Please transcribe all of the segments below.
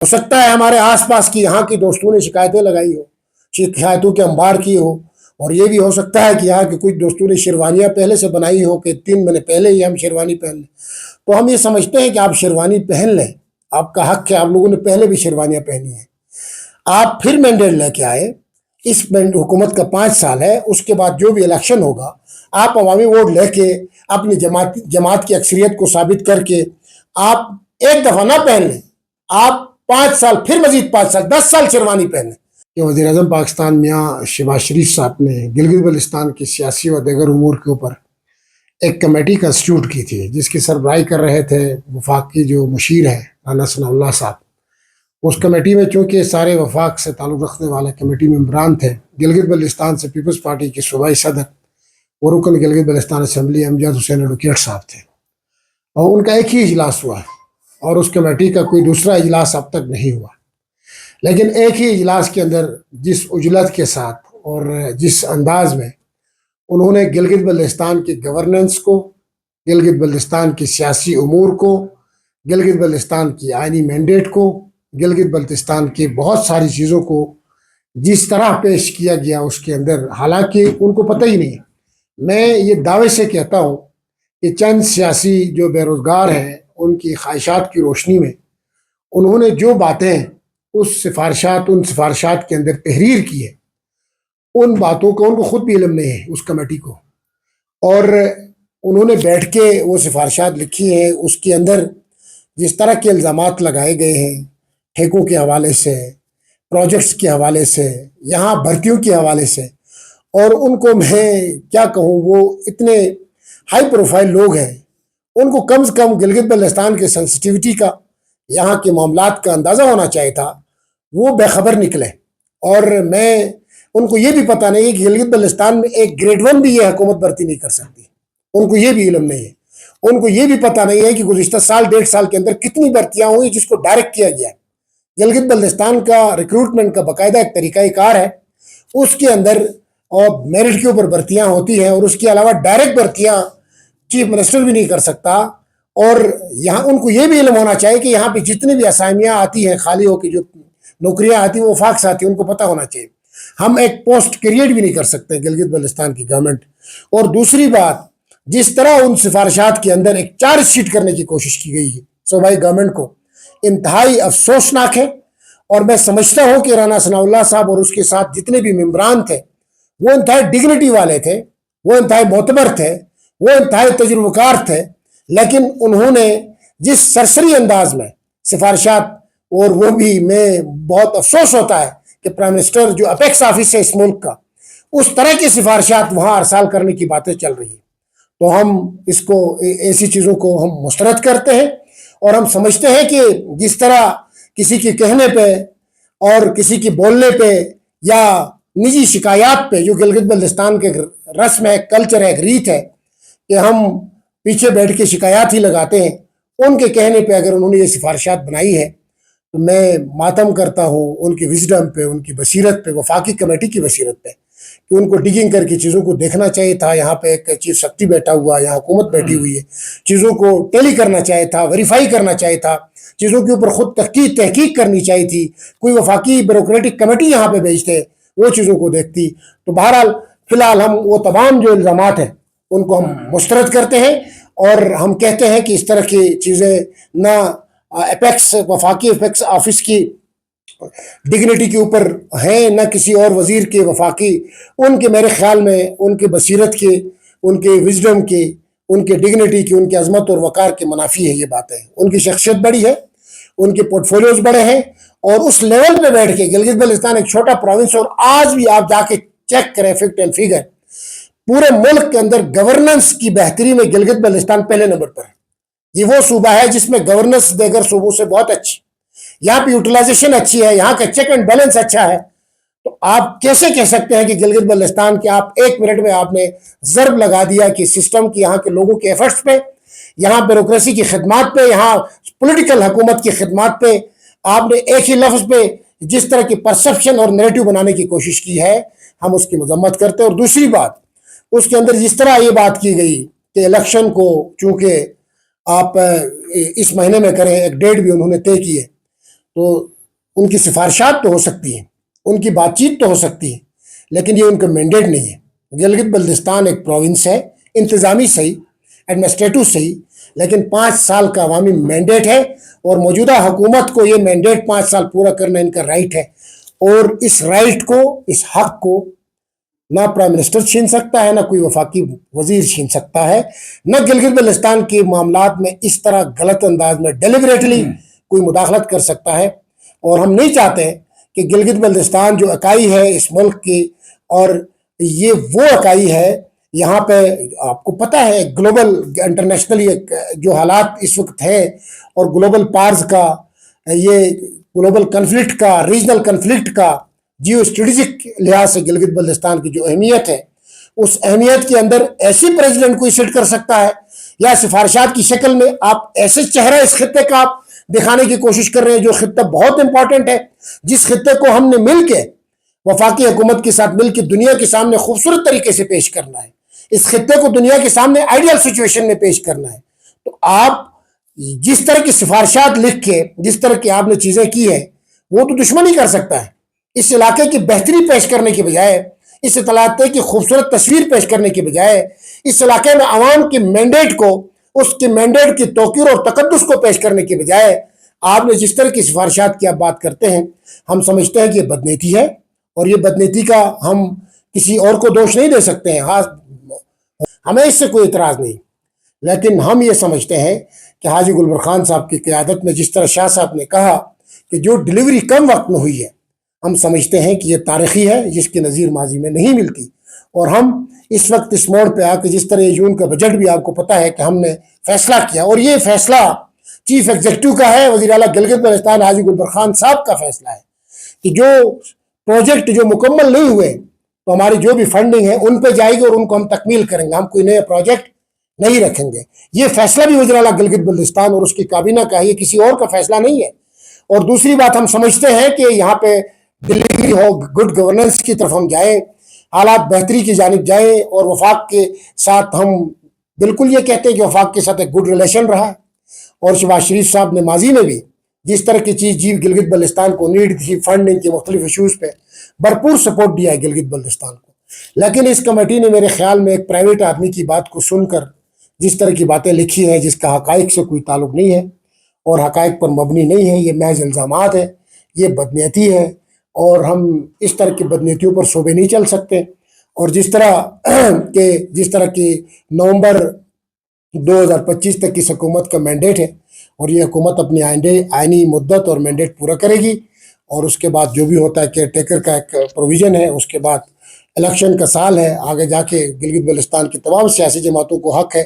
ہو سکتا ہے ہمارے آس پاس کی یہاں کی دوستوں نے شکایتیں لگائی ہو، شکایتوں کے انبار کیے ہو، اور یہ بھی ہو سکتا ہے کہ یہاں کے کچھ دوستوں نے شیروانیاں پہلے سے بنائی ہو کہ 3 مہینے پہلے ہی ہم شیروانی پہن لیں، تو ہم یہ سمجھتے ہیں کہ آپ شیروانی پہن لیں، آپ کا حق ہے، آپ لوگوں نے پہلے بھی شیروانیاں پہنی ہیں، آپ پھر مینڈیٹ لے کے آئے، اس حکومت کا 5 سال ہے، اس کے بعد جو بھی الیکشن ہوگا آپ عوامی ووٹ لے کے اپنی جماعت کی اکثریت کو ثابت کر کے آپ ایک دفعہ نہ پہن لیں، آپ 5 سال پھر مزید 5 سال 10 سال شیروانی پہنے۔ کہ وزیر اعظم پاکستان میاں شہباز شریف صاحب نے گلگت بلتستان کی سیاسی و دیگر امور کے اوپر ایک کمیٹی کنسٹیٹیوٹ کی تھی، جس کی سربراہی کر رہے تھے وفاق کی جو مشیر ہیں رانا ثناء اللہ صاحب۔ اس کمیٹی میں چونکہ سارے وفاق سے تعلق رکھنے والے کمیٹی ممبران تھے، گلگت بلتستان سے پیپلز پارٹی کے صوبائی صدر و رکن گلگت بلتستان اسمبلی امجد حسین ایڈوکیٹ صاحب تھے، اور ان کا ایک ہی اجلاس ہوا اور اس کمیٹی کا کوئی دوسرا اجلاس اب تک نہیں ہوا، لیکن ایک ہی اجلاس کے اندر جس عجلت کے ساتھ اور جس انداز میں انہوں نے گلگت بلتستان کی گورننس کو، گلگت بلتستان کی سیاسی امور کو، گلگت بلتستان کی آئینی مینڈیٹ کو، گلگت بلتستان کی بہت ساری چیزوں کو جس طرح پیش کیا گیا اس کے اندر، حالانکہ ان کو پتہ ہی نہیں ہے، میں یہ دعوے سے کہتا ہوں کہ چند سیاسی جو بے روزگار ہیں ان کی خواہشات کی روشنی میں انہوں نے جو باتیں ان سفارشات کے اندر تحریر کی ہے، ان باتوں کا ان کو خود بھی علم نہیں ہے اس کمیٹی کو، اور انہوں نے بیٹھ کے وہ سفارشات لکھی ہیں، اس کے اندر جس طرح کے الزامات لگائے گئے ہیں ٹھیکوں کے حوالے سے، پروجیکٹس کے حوالے سے، یہاں بھرتیوں کے حوالے سے، اور ان کو میں کیا کہوں، وہ اتنے ہائی پروفائل لوگ ہیں، ان کو کم سے کم گلگت بلتستان کے سینسٹیوٹی کا، یہاں کے معاملات کا اندازہ ہونا چاہیے تھا، وہ بے خبر نکلے، اور میں ان کو یہ بھی پتہ نہیں ہے کہ گلگت بلتستان میں ایک گریڈ 1 بھی یہ حکومت بھرتی نہیں کر سکتی، ان کو یہ بھی علم نہیں ہے، ان کو یہ بھی پتہ نہیں ہے کہ گزشتہ سال 1.5 سال کے اندر کتنی بھرتیاں ہوئی جس کو ڈائریکٹ کیا گیا ہے۔ گلگت بلتستان کا ریکروٹمنٹ کا باقاعدہ ایک طریقہ کار ہے، اس کے اندر اور میرٹ کے اوپر بھرتیاں ہوتی ہیں، اور اس کے علاوہ ڈائریکٹ بھرتیاں چیف منسٹر بھی نہیں کر سکتا، اور یہاں ان کو یہ بھی علم ہونا چاہیے کہ یہاں پہ جتنی بھی اسامیاں آتی ہیں خالی ہو کے جو نوکریاں آتی ہیں وہ وفاق سے آتی ہیں، ان کو پتہ ہونا چاہیے، ہم ایک پوسٹ کریٹ بھی نہیں کر سکتے گلگت بلتستان کی گورنمنٹ۔ اور دوسری بات، جس طرح ان سفارشات کے اندر ایک چارج شیٹ کرنے کی کوشش کی گئی ہے صوبائی گورنمنٹ کو، انتہائی افسوسناک ہے، اور میں سمجھتا ہوں کہ رانا ثناء اللہ صاحب اور اس کے ساتھ جتنے بھی ممبران تھے وہ انتہائی ڈگنیٹی والے تھے، وہ انتہائی معتبر تھے، وہ انتہائی تجربہ کار تھے، لیکن انہوں نے جس سرسری انداز میں سفارشات، اور وہ بھی میں بہت افسوس ہوتا ہے کہ پرائم منسٹر جو اپیکس آفس ہے اس ملک کا، اس طرح کی سفارشات وہاں ارسال کرنے کی باتیں چل رہی ہیں، تو ہم اس کو ایسی چیزوں کو ہم مسترد کرتے ہیں، اور ہم سمجھتے ہیں کہ جس طرح کسی کے کہنے پہ اور کسی کے بولنے پہ یا نجی شکایات پہ، جو گلگت بلتستان کے رسم ہے، کلچر ہے، ایک ریت ہے کہ ہم پیچھے بیٹھ کے شکایات ہی لگاتے ہیں، ان کے کہنے پہ اگر انہوں نے یہ سفارشات بنائی ہے تو میں ماتم کرتا ہوں ان کی وزڈم پہ، ان کی بصیرت پہ، وفاقی کمیٹی کی بصیرت پہ، کہ ان کو ڈگنگ کر کے چیزوں کو دیکھنا چاہیے تھا، یہاں پہ ایک چیف سیکرٹری بیٹھا ہوا، یہاں حکومت بیٹھی ہوئی ہے، چیزوں کو ٹیلی کرنا چاہیے تھا، ویریفائی کرنا چاہیے تھا، چیزوں کے اوپر خود تحقیق کرنی چاہیے تھی، کوئی وفاقی بیوروکریٹک کمیٹی یہاں پہ بھیجتے، وہ چیزوں کو دیکھتی۔ تو بہرحال فی الحال ہم وہ تمام جو الزامات ہیں ان کو ہم مسترد کرتے ہیں، اور ہم کہتے ہیں کہ اس طرح کی چیزیں نہ وفاقی اپیکس آفس کی ڈگنیٹی کے اوپر ہیں، نہ کسی اور وزیر کے وفاقی، ان کے میرے خیال میں ان کے بصیرت کے، ان کے وزڈم کے، ان کے ڈگنیٹی کی، ان کے عظمت اور وقار کے منافی ہے یہ باتیں۔ ان کی شخصیت بڑی ہے، ان کے پورٹ فولیوز بڑے ہیں، اور اس لیول پہ بیٹھ کے گلگت بلتستان ایک چھوٹا پروونس، اور آج بھی آپ جا کے چیک کریں فیکٹ اینڈ فیگر، پورے ملک کے اندر گورننس کی بہتری میں گلگت بلتستان پہلے نمبر پر ہے۔ یہ وہ صوبہ ہے جس میں گورننس دیگر صوبوں سے بہت اچھی، یہاں پہ یوٹیلائزیشن اچھی ہے، یہاں کا چیک اینڈ بیلنس اچھا ہے، تو آپ کیسے کہہ سکتے ہیں کہ گلگت بلتستان کے آپ 1 منٹ میں آپ نے ضرب لگا دیا کہ سسٹم کی، یہاں کے لوگوں کے ایفرٹس پہ، یہاں بیوروکریسی کی خدمات پہ، یہاں پولیٹیکل حکومت کی خدمات پہ آپ نے ایک ہی لفظ پہ جس طرح کی پرسپشن اور نیریٹو بنانے کی کوشش کی ہے، ہم اس کی مذمت کرتے ہیں۔ اور دوسری بات، اس کے اندر جس طرح یہ بات کی گئی کہ الیکشن کو چونکہ آپ اس مہینے میں کریں، ایک ڈیٹ بھی انہوں نے طے کی ہے، تو ان کی سفارشات تو ہو سکتی ہیں، ان کی بات چیت تو ہو سکتی ہے، لیکن یہ ان کا مینڈیٹ نہیں ہے۔ گلگت بلتستان ایک پروونس ہے، انتظامی صحیح، ایڈمنسٹریٹو صحیح، لیکن 5 سال کا عوامی مینڈیٹ ہے، اور موجودہ حکومت کو یہ مینڈیٹ 5 سال پورا کرنا ان کا رائٹ ہے، اور اس رائٹ کو، اس حق کو نہ پرائم منسٹر چھین سکتا ہے، نہ کوئی وفاقی وزیر چھین سکتا ہے، نہ گلگت بلتستان کے معاملات میں اس طرح غلط انداز میں ڈیلیبریٹلی کوئی مداخلت کر سکتا ہے۔ اور ہم نہیں چاہتے کہ گلگت بلتستان جو اکائی ہے اس ملک کی، اور یہ وہ اکائی ہے یہاں پہ آپ کو پتہ ہے گلوبل انٹرنیشنل جو حالات اس وقت ہے، اور گلوبل پارز کا، یہ گلوبل کنفلکٹ کا، ریجنل کنفلکٹ کا، جیو اسٹریٹجک لحاظ سے گلگت بلتستان کی جو اہمیت ہے، اس اہمیت کے اندر ایسی پریزیڈنٹ کوئی سیٹ کر سکتا ہے، یا سفارشات کی شکل میں آپ ایسے چہرہ اس خطے کا آپ دکھانے کی کوشش کر رہے ہیں، جو خطہ بہت امپورٹنٹ ہے، جس خطے کو ہم نے مل کے وفاقی حکومت کے ساتھ مل کے دنیا کے سامنے خوبصورت طریقے سے پیش کرنا ہے، اس خطے کو دنیا کے سامنے آئیڈیل سچویشن میں پیش کرنا ہے۔ تو آپ جس طرح کی سفارشات لکھ کے، جس طرح کی آپ نے چیزیں کی ہیں، وہ تو دشمن ہی کر سکتا ہے۔ اس علاقے کی بہتری پیش کرنے کے بجائے، اس علاقے کی خوبصورت تصویر پیش کرنے کے بجائے، اس علاقے میں عوام کے مینڈیٹ کو، اس کے مینڈیٹ کی توقیر اور تقدس کو پیش کرنے کے بجائے، آپ نے جس طرح کی سفارشات کی آپ بات کرتے ہیں، ہم سمجھتے ہیں کہ یہ بدنیتی ہے، اور یہ بدنیتی کا ہم کسی اور کو دوش نہیں دے سکتے ہیں، ہاں ہمیں اس سے کوئی اعتراض نہیں، لیکن ہم یہ سمجھتے ہیں کہ حاجی گلبر خان صاحب کی قیادت میں جس طرح شاہ صاحب نے کہا کہ جو ڈلیوری کم وقت میں ہوئی ہے، ہم سمجھتے ہیں کہ یہ تاریخی ہے، جس کی نظیر ماضی میں نہیں ملتی۔ اور ہم اس وقت اس موڑ پہ آ کے، جس طرح جون کا بجٹ بھی آپ کو پتہ ہے کہ ہم نے فیصلہ کیا، اور یہ فیصلہ چیف ایگزیکٹو کا ہے، وزیر اعلیٰ گلگت بلتستان حاجی گلبر خان صاحب کا فیصلہ ہے کہ جو پروجیکٹ جو مکمل نہیں ہوئے، تو ہماری جو بھی فنڈنگ ہے ان پہ جائے گی، اور ان کو ہم تکمیل کریں گے، ہم کوئی نئے پروجیکٹ نہیں رکھیں گے۔ یہ فیصلہ بھی وزیر اعلیٰ گلگت بلتستان اور اس کی کابینہ کا ہے، یہ کسی اور کا فیصلہ نہیں ہے۔ اور دوسری بات، ہم سمجھتے ہیں کہ یہاں پہ ڈلیوری ہو، گڈ گورننس کی طرف ہم جائیں، حالات بہتری کی جانب جائیں، اور وفاق کے ساتھ ہم بالکل یہ کہتے ہیں کہ وفاق کے ساتھ ایک گڈ ریلیشن رہا ہے، اور شہباز شریف صاحب نے ماضی میں بھی جس طرح کی چیز جی گلگت بلتستان کو نیڈ تھی، فنڈنگ کے مختلف ایشوز پہ بھرپور سپورٹ دیا ہے گلگت بلتستان کو۔ لیکن اس کمیٹی نے میرے خیال میں ایک پرائیویٹ آدمی کی بات کو سن کر جس طرح کی باتیں لکھی ہیں، جس کا حقائق سے کوئی تعلق نہیں ہے اور حقائق پر مبنی نہیں ہے، یہ محض الزامات ہے، یہ بدنیتی ہے، اور ہم اس طرح کی بدنیتیوں پر صوبے نہیں چل سکتے۔ اور جس طرح کی نومبر 2025 تک اس حکومت کا مینڈیٹ ہے، اور یہ حکومت اپنی آئینی مدت اور مینڈیٹ پورا کرے گی، اور اس کے بعد جو بھی ہوتا ہے کیئر ٹیکر کا ایک پروویژن ہے، اس کے بعد الیکشن کا سال ہے، آگے جا کے گلگت بلتستان کی تمام سیاسی جماعتوں کو حق ہے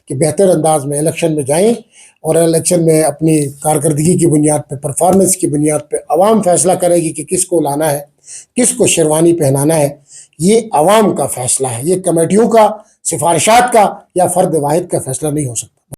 کہ بہتر انداز میں الیکشن میں جائیں، اور الیکشن میں اپنی کارکردگی کی بنیاد پہ، پرفارمنس کی بنیاد پہ عوام فیصلہ کرے گی کہ کس کو لانا ہے، کس کو شیروانی پہنانا ہے۔ یہ عوام کا فیصلہ ہے، یہ کمیٹیوں کا، سفارشات کا یا فرد واحد کا فیصلہ نہیں ہو سکتا۔